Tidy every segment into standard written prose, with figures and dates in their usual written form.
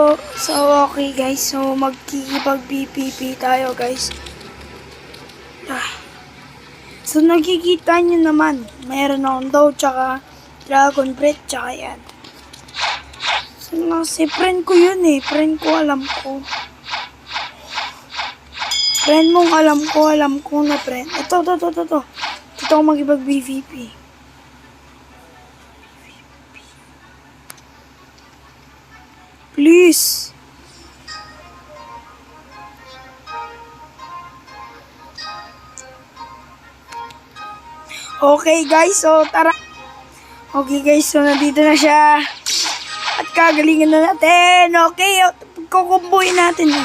Okay guys, so magkikipag-PPP tayo guys. So nakikita nyo naman, mayroon akong daw tsaka dragon breath tsaka yan. So kasi friend ko yun friend ko alam ko. Friend mong alam ko na friend. Ito. Dito ako magkipag-PPP. Please. Okay guys, so tara. Okay guys, so nandito na siya. At kagalingan na natin. Okay, kukumbuhin natin.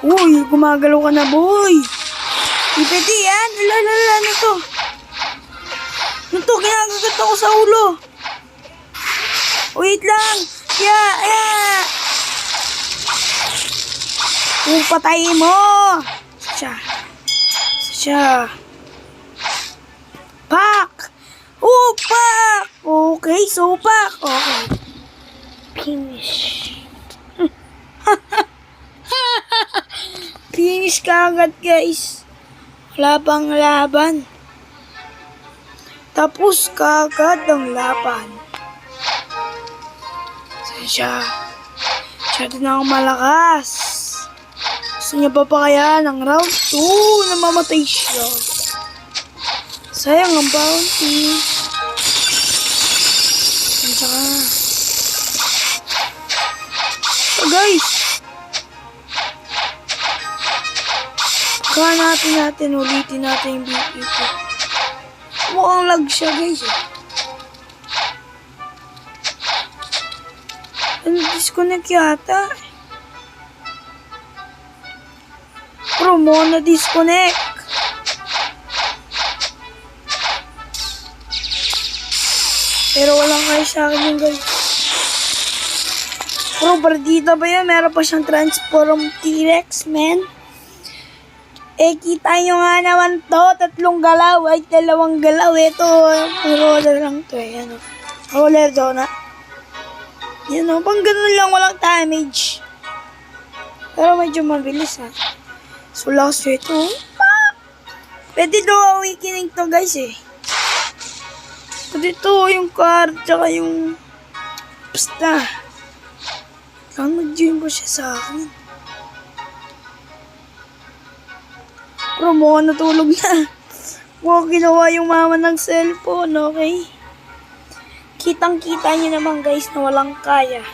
Uy, gumagalaw ka na boy. Ipiti yan. Lala, ano to? Ano to? Kinagagat ako sa ulo. Wait lang. Patayin mo. Siya. Pak. Pak. Okay, so pak. Okay. Finish. Finish ka agad guys. Wala pang laban. Tapos ka agad ang laban. Siya din ako malakas. Gusto niya pa kaya ng round 2 na mamatay siya. Sayang ang bounty. Saka. So guys. Natin ulitin natin yung BPP. Mukhang lag siya guys. Disconnect yata. Promo na disconnect. Pero walang kayo sa akin yung guys. Pero partida ba yan? Meron pa siyang transform T-Rex, man. Kita nyo nga naman to. 3 galaw. Ay, 2 galaw. Ito, roller lang to. Ano? Roller daw na. Yan o, pang ganun lang, walang damage. Pero medyo mabilis ha. So last ito. Pwede daw awakening to guys So dito yung card, tsaka yung basta. Lang nag-join ko siya sa akin. Pero mukhang natulog na. Mukhang ginawa yung mama ng cellphone, okay? Kitang-kita nyo naman guys na walang kaya.